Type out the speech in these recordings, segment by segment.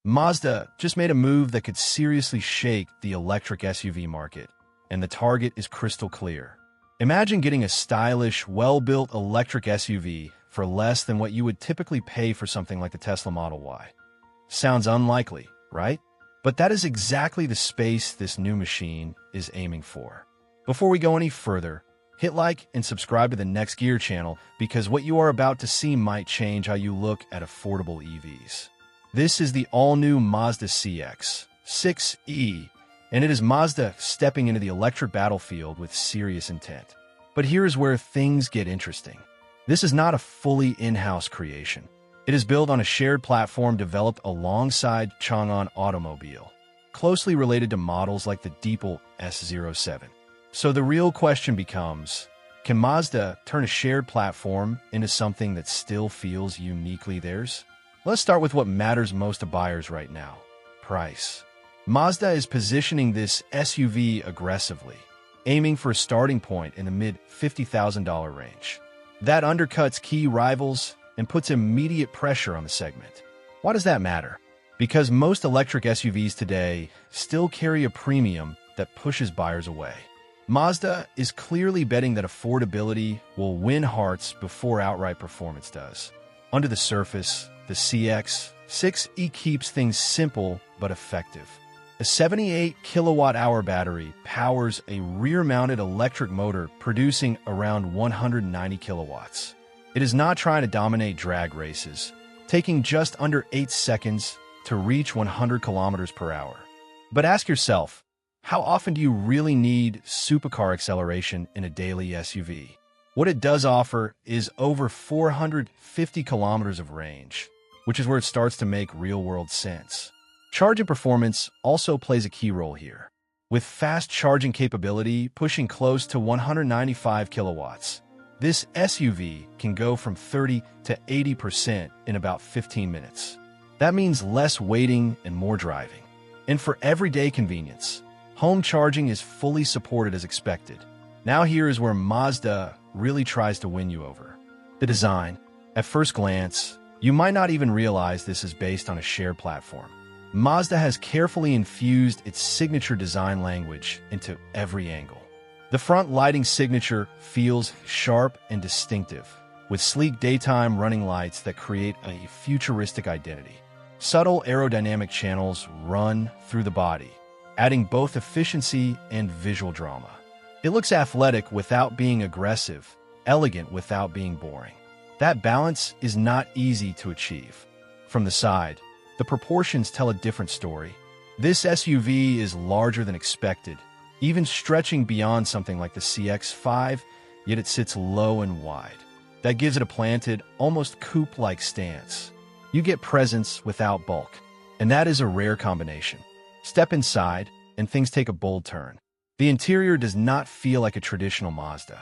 Mazda just made a move that could seriously shake the electric SUV market, and the target is crystal clear. Imagine getting a stylish, well-built electric SUV for less than what you would typically pay for something like the Tesla Model Y. Sounds unlikely, right? But that is exactly the space this new machine is aiming for. Before we go any further, hit like and subscribe to the Next Gear channel because what you are about to see might change how you look at affordable EVs. This is the all-new Mazda CX-6e, and it is Mazda stepping into the electric battlefield with serious intent. But here's where things get interesting. This is not a fully in-house creation. It is built on a shared platform developed alongside Changan Automobile, closely related to models like the Deepal S07. So the real question becomes, can Mazda turn a shared platform into something that still feels uniquely theirs? Let's start with what matters most to buyers right now: price. Mazda is positioning this SUV aggressively, aiming for a starting point in the mid-$50,000 range. That undercuts key rivals and puts immediate pressure on the segment. Why does that matter? Because most electric SUVs today still carry a premium that pushes buyers away. Mazda is clearly betting that affordability will win hearts before outright performance does. Under the surface, the CX-6e keeps things simple but effective. A 78 kilowatt-hour battery powers a rear-mounted electric motor producing around 190 kilowatts. It is not trying to dominate drag races, taking just under 8 seconds to reach 100 kilometers per hour. But ask yourself, how often do you really need supercar acceleration in a daily SUV? What it does offer is over 450 kilometers of range, which is where it starts to make real-world sense. Charging performance also plays a key role here, with fast charging capability pushing close to 195 kilowatts. This SUV can go from 30 to 80% in about 15 minutes. That means less waiting and more driving. And for everyday convenience, home charging is fully supported as expected. Now here is where Mazda really tries to win you over. The design. At first glance, you might not even realize this is based on a shared platform. Mazda has carefully infused its signature design language into every angle. The front lighting signature feels sharp and distinctive, with sleek daytime running lights that create a futuristic identity. Subtle aerodynamic channels run through the body, adding both efficiency and visual drama. It looks athletic without being aggressive, elegant without being boring. That balance is not easy to achieve. From the side, the proportions tell a different story. This SUV is larger than expected, even stretching beyond something like the CX-5, yet it sits low and wide. That gives it a planted, almost coupe-like stance. You get presence without bulk, and that is a rare combination. Step inside, and things take a bold turn. The interior does not feel like a traditional Mazda.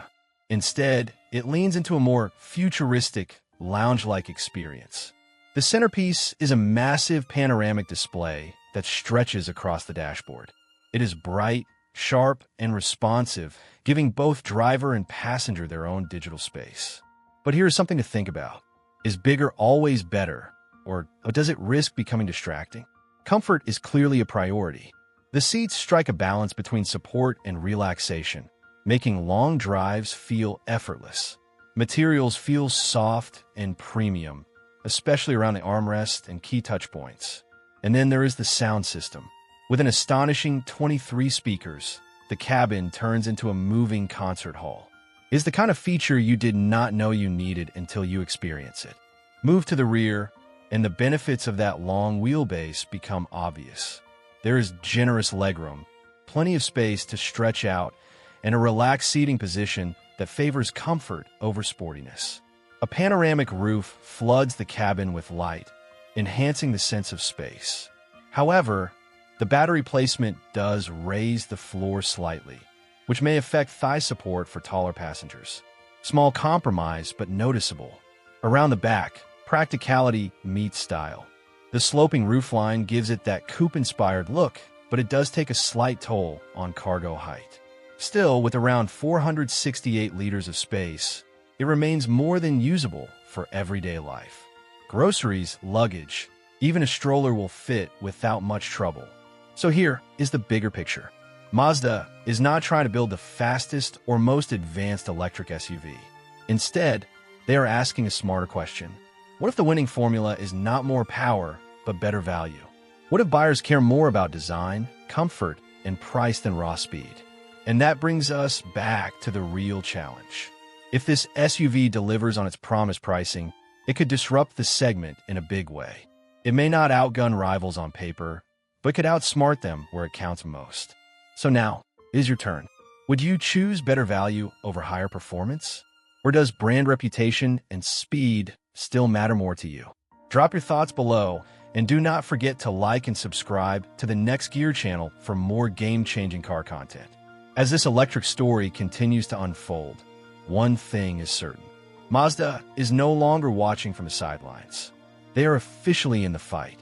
Instead, it leans into a more futuristic, lounge-like experience. The centerpiece is a massive panoramic display that stretches across the dashboard. It is bright, sharp, and responsive, giving both driver and passenger their own digital space. But here's something to think about. Is bigger always better, or does it risk becoming distracting? Comfort is clearly a priority. The seats strike a balance between support and relaxation, making long drives feel effortless. Materials feel soft and premium, especially around the armrest and key touch points. And then there is the sound system. With an astonishing 23 speakers, the cabin turns into a moving concert hall. It's the kind of feature you did not know you needed until you experience it. Move to the rear, and the benefits of that long wheelbase become obvious. There is generous legroom, plenty of space to stretch out, and a relaxed seating position that favors comfort over sportiness. A panoramic roof floods the cabin with light, enhancing the sense of space. However, the battery placement does raise the floor slightly, which may affect thigh support for taller passengers. Small compromise, but noticeable. Around the back, practicality meets style. The sloping roofline gives it that coupe-inspired look, but it does take a slight toll on cargo height. Still, with around 468 liters of space, it remains more than usable for everyday life. Groceries, luggage, Even a stroller will fit without much trouble. So here is the bigger picture. Mazda is not trying to build the fastest or most advanced electric SUV. Instead, they are asking a smarter question. What if the winning formula is not more power, but better value? What if buyers care more about design, comfort, and price than raw speed? And that brings us back to the real challenge. If this SUV delivers on its promised pricing, it could disrupt the segment in a big way. It may not outgun rivals on paper, but could outsmart them where it counts most. So now, is your turn. Would you choose better value over higher performance? Or does brand reputation and speed still matter more to you? Drop your thoughts below, and do not forget to like and subscribe to the Next Gear channel for more game-changing car content. As this electric story continues to unfold, one thing is certain. Mazda is no longer watching from the sidelines. They are officially in the fight.